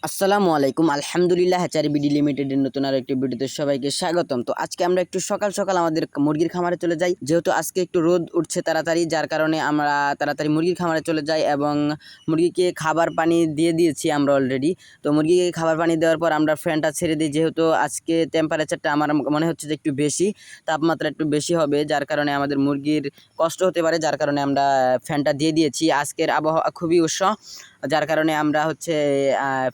আসসালামু আলাইকুম। আলহামদুলিল্লাহ, হ্যাচারি বিডি লিমিটেডের নতুন আরো একটি ভিডিওতে সবাইকে স্বাগতম। তো আজকে আমরা একটু সকাল সকাল আমাদের মুরগির খামারে চলে যাই, যেহেতু আজকে একটু রোদ উঠছে তাড়াতাড়ি, যার কারণে আমরা তাড়াতাড়ি মুরগির খামারে চলে যাই এবং মুরগিকে খাবার পানি দিয়ে দিয়েছি আমরা অলরেডি। তো মুরগিকে খাবার পানি দেওয়ার পর আমরা ফ্যানটা ছেড়ে দিই, যেহেতু আজকে টেম্পারেচারটা আমার মনে হচ্ছে যে একটু বেশি, তাপমাত্রা একটু বেশি হবে, যার কারণে আমাদের মুরগির কষ্ট হতে পারে, যার কারণে আমরা ফ্যানটা দিয়ে দিয়েছি। আজকের আবহাওয়া খুবই উষ্ণ, যার কারণে আমরা হচ্ছে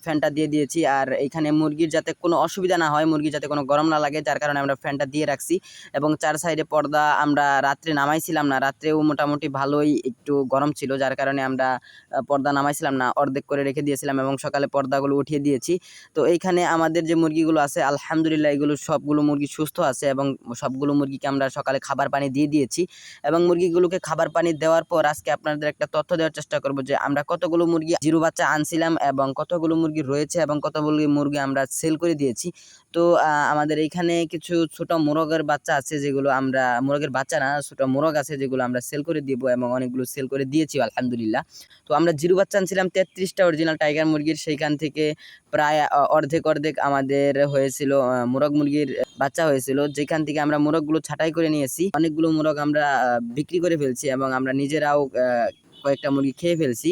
ফ্যানটা দিয়ে দিয়েছি। আর এইখানে মুরগির যাতে কোনো অসুবিধা না হয়, মুরগির যাতে কোনো গরম না লাগে, যার কারণে আমরা ফ্যানটা দিয়ে রাখছি। এবং চার সাইডে পর্দা আমরা রাত্রে নামাইছিলাম না, রাত্রেও মোটামুটি ভালোই একটু গরম ছিল, যার কারণে আমরা পর্দা নামাইছিলাম না, অর্ধেক করে রেখে দিয়েছিলাম এবং সকালে পর্দাগুলো উঠিয়ে দিয়েছি। তো এইখানে আমাদের যে মুরগিগুলো আছে আলহামদুলিল্লাহ, এগুলো সবগুলো মুরগি সুস্থ আছে এবং সবগুলো মুরগিকে আমরা সকালে খাবার পানি দিয়ে দিয়েছি। এবং মুরগিগুলোকে খাবার পানি দেওয়ার পর আজকে আপনাদের একটা তথ্য দেওয়ার চেষ্টা করব যে আমরা কতগুলো মুরগি জিরো বাচ্চা আনছিলাম এবং কতগুলো মুরগি রয়েছে এবং কতগুলো মুরগি আমরা সেল করে দিয়েছি। তো আমাদের এইখানে কিছু ছোট মোরগের বাচ্চা আছে, যেগুলো আমরা মোরগের বাচ্চা না, ছোট মোরগ আছে, যেগুলো আমরা সেল করে দিব এবং অনেকগুলো সেল করে দিয়েছি আলহামদুলিল্লাহ। তো আমরা জিরো বাচ্চা আনছিলাম 33টা অরিজিনাল টাইগার মুরগির, সেইখান থেকে প্রায় অর্ধেক অর্ধেক আমাদের হয়েছিল মোরগ মুরগির বাচ্চা হয়েছিল, যেখান থেকে আমরা মোরগগুলো ছাঁটাই করে নিয়েছি। অনেকগুলো মোরগ আমরা বিক্রি করে ফেলছি এবং আমরা নিজেরাও কয়েকটা মুরগি খেয়ে ফেলছি।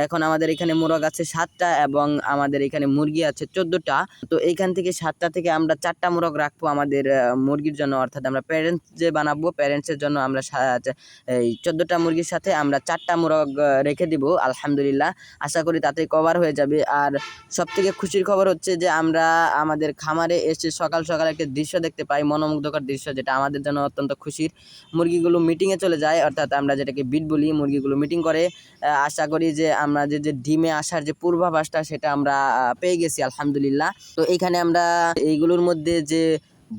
এখন আমাদের এখানে মোরগ আছে 7টা এবং আমাদের এখানে মুরগি আছে 14টা। তো এইখান থেকে 7টা থেকে আমরা 4টা মোরগ রাখবো আমাদের মুরগির জন্য, অর্থাৎ আমরা প্যারেন্টস যে বানাবো, প্যারেন্টসের জন্য আমরা এই 14টা মুরগির সাথে আমরা 4টা মোরগ রেখে দিব আলহামদুলিল্লাহ। আশা করি তাতে কভার হয়ে যাবে। আর সবথেকে খুশির খবর হচ্ছে যে আমরা আমাদের খামারে এসে সকাল সকাল একটা দৃশ্য দেখতে পাই, মনোমুগ্ধকর দৃশ্য, যেটা আমাদের জন্য অত্যন্ত খুশির। মুরগিগুলো মিটিংয়ে চলে যায়, অর্থাৎ আমরা যেটাকে বিট বলি, মুরগিগুলো মিটিং করে। আশা করি যে আমরা যে ডিমে আসার যে পূর্বাভাসটা, সেটা আমরা পেয়ে গেছি আলহামদুলিল্লাহ। তো এইখানে আমরা এইগুলোর মধ্যে যে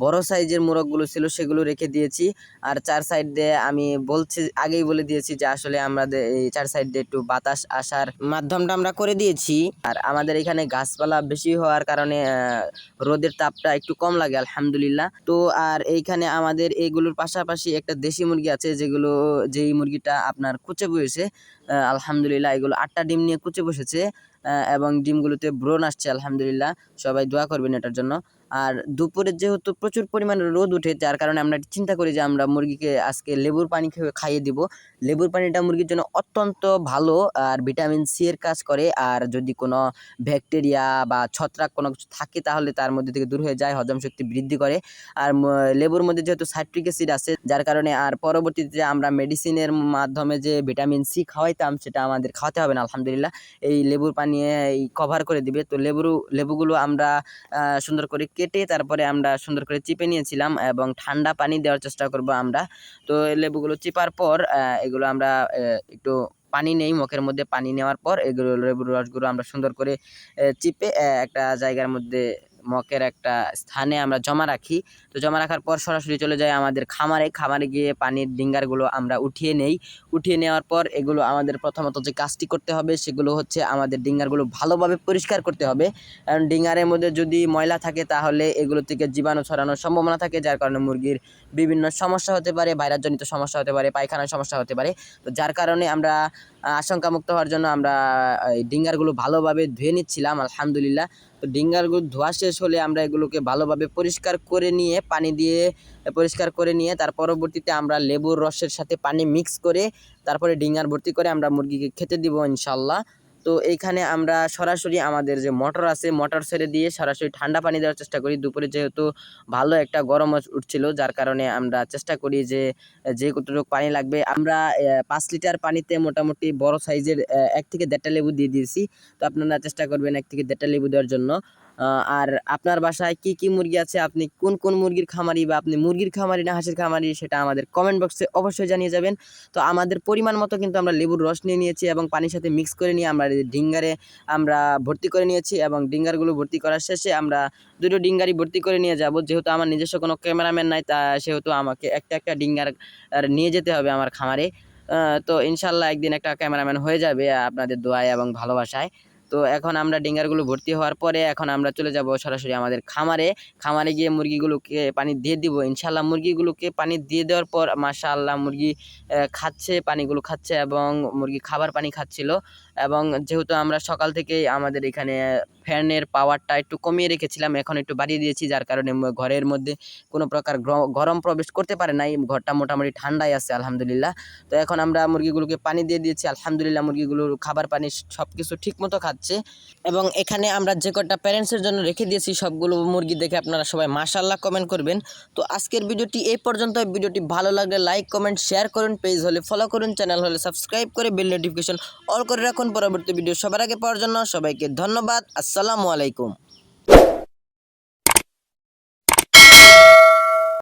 বড় সাইজের মোরগগুলো ছিল সেগুলো রেখে দিয়েছি। আর চার সাইড দিয়ে আমি আগেই বলে দিয়েছি যে আসলে আমাদের এই চার সাইড দিয়ে একটু বাতাস আসার মাধ্যমটা আমরা করে দিয়েছি। আর আমাদের এখানে গাছপালা বেশি হওয়ার কারণে রোদের তাপটা একটু কম লাগে আলহামদুলিল্লাহ। তো আর এইখানে আমাদের এইগুলোর পাশাপাশি একটা দেশি মুরগি আছে, যেই মুরগিটা আপনার কুচে বসেছে আলহামদুলিল্লাহ। এগুলো 8টা ডিম নিয়ে কুচে বসেছে এবং ডিমগুলোতে ব্রণ আসছে আলহামদুলিল্লাহ। সবাই দোয়া করবেন এটার জন্য। আর দুপুরে যেহেতু প্রচুর পরিমাণে রোদ উঠে, যার কারণে আমরা চিন্তা করি যে আমরা মুরগিকে আজকে লেবুর পানি খাইয়ে দিব। লেবুর পানিটা মুরগির জন্য অত্যন্ত ভালো, আর ভিটামিন সি এর কাজ করে। আর যদি কোনো ব্যাকটেরিয়া বা ছত্রাক কোনো কিছু থাকে, তাহলে তার মধ্যে থেকে দূর হয়ে যায়, হজম শক্তি বৃদ্ধি করে। আর লেবুর মধ্যে যেহেতু সাইট্রিক অ্যাসিড আছে, যার কারণে আর পরবর্তীতে আমরা মেডিসিনের মাধ্যমে যে ভিটামিন সি খাওয়াইতাম, সেটা আমাদের খাওয়াতে হবে না আলহামদুলিল্লাহ। এই লেবুর পানি এই কভার করে দিবে। তো লেবুগুলো আমরা সুন্দর করে কেটে তারপরে আমরা সুন্দর করে চিপে নিয়েছিলাম এবং ঠান্ডা পানি দেওয়ার চেষ্টা করব আমরা। তো লেবুগুলো চিপার পর এগুলো আমরা একটু পানি নেই, মুখের মধ্যে পানি নেওয়ার পর এগুলো লেবুর রসগুলো আমরা সুন্দর করে চিপে একটা জায়গার মধ্যে, মকের একটা স্থানে আমরা জমা রাখি। তো জমা রাখার পর সরাসরি চলে যায় আমাদের খামারে গিয়ে পানির ডিঙ্গারগুলো আমরা উঠিয়ে নেই। উঠিয়ে নেওয়ার পর এগুলো আমাদের প্রথমত যে কাজটি করতে হবে, সেগুলো হচ্ছে আমাদের ডিঙ্গারগুলো ভালোভাবে পরিষ্কার করতে হবে। কারণ ডিঙ্গারের মধ্যে যদি ময়লা থাকে, তাহলে এগুলো থেকে জীবাণু ছড়ানোর সম্ভাবনা থাকে, যার কারণে মুরগির বিভিন্ন সমস্যা হতে পারে, ভাইরাসজনিত সমস্যা হতে পারে, পায়খানার সমস্যা হতে পারে। তো যার কারণে আমরা আশঙ্কামুক্ত হওয়ার জন্য আমরা এই ডিঙ্গারগুলো ভালোভাবে ধুয়ে নিচ্ছিলাম আলহামদুলিল্লাহ। তো ডিঙ্গারগুলো ধোয়া শেষ হলে আমরা এগুলোকে ভালোভাবে পরিষ্কার করে নিয়ে, পানি দিয়ে পরিষ্কার করে নিয়ে, তার পরবর্তীতে আমরা লেবুর রসের সাথে পানি মিক্স করে তারপরে ডিঙ্গার ভর্তি করে আমরা মুরগিকে খেতে দিব ইনশাল্লাহ। তো এইখানে আমরা সরাসরি আমাদের যে মোটর আছে, মোটর ছেড়ে দিয়ে সরাসরি ঠান্ডা পানি দেওয়ার চেষ্টা করি। দুপুরে যেহেতু ভালো একটা গরম উঠছিল, যার কারণে আমরা চেষ্টা করি যে কতটুকু পানি লাগবে, আমরা 5 লিটার পানিতে মোটামুটি বড় সাইজের 1 থেকে 1.5টা লেবু দিয়ে দিয়েছি। তো আপনারা চেষ্টা করবেন 1 থেকে 1.5টা লেবু দেওয়ার জন্য। আর আপনার বাসায় কি কি মুরগি আছে, আপনি কোন মুরগির খামারি, বা আপনি মুরগির খামারি না হাঁসের খামারি, সেটা আমাদের কমেন্ট বক্সে অবশ্যই জানিয়ে যাবেন। তো আমাদের পরিমাণ মতো কিন্তু আমরা লেবুর রস নিয়ে নিয়েছি এবং পানির সাথে মিক্স করে নিয়ে আমরা ডিঙ্গারে আমরা ভর্তি করে নিয়েছি এবং ডিঙ্গারগুলো ভর্তি করার শেষে আমরা দুটো ডিঙ্গারই ভর্তি করে নিয়ে যাব। যেহেতু আমার নিজস্ব কোনো ক্যামেরাম্যান নাই, সেহেতু আমাকে একটা ডিঙ্গার নিয়ে যেতে হবে আমার খামারে। তো ইনশাল্লাহ একদিন একটা ক্যামেরাম্যান হয়ে যাবে আপনাদের দোয়ায় এবং ভালোবাসায়। তো এখন আমরা ডিঙ্গারগুলো ভর্তি হওয়ার পরে এখন আমরা চলে যাব সরাসরি আমাদের খামারে গিয়ে মুরগিগুলোকে পানি দিয়ে দিব ইনশাল্লাহ। মুরগিগুলোকে পানি দিয়ে দেওয়ার পর মাশাআল্লাহ মুরগি খাচ্ছে, পানিগুলো খাচ্ছে এবং মুরগি খাবার পানি খাচ্ছিল। এবং যেহেতু আমরা সকাল থেকেই আমাদের এখানে ফ্যানের পাওয়ারটা একটু কমিয়ে রেখেছিলাম, এখন একটু বাড়িয়ে দিয়েছি, যার কারণে ঘরের মধ্যে কোনো প্রকার গরম প্রবেশ করতে পারে নাই। ঘরটা মোটামুটি ঠান্ডাই আছে আলহামদুলিল্লাহ। তো এখন আমরা মুরগিগুলোকে পানি দিয়ে দিয়েছি, আলহামদুলিল্লাহ মুরগিগুলোর খাবার পানি সব কিছু ঠিকমতো খাচ্ছে। এবং এখানে আমরা যে কটা প্যারেন্টসের জন্য রেখে দিয়েছি সবগুলো মুরগি দেখে আপনারা সবাই মাশাআল্লাহ কমেন্ট করবেন। তো আজকের ভিডিওটি এই পর্যন্ত। ভিডিওটি ভালো লাগলে লাইক কমেন্ট শেয়ার করুন, পেজ হলে ফলো করুন, চ্যানেল হলে সাবস্ক্রাইব করে বেল নোটিফিকেশন অল করে রাখুন পরবর্তী ভিডিও সবার আগে পাওয়ার জন্য। সবাইকে ধন্যবাদ। আসসালামু আলাইকুম।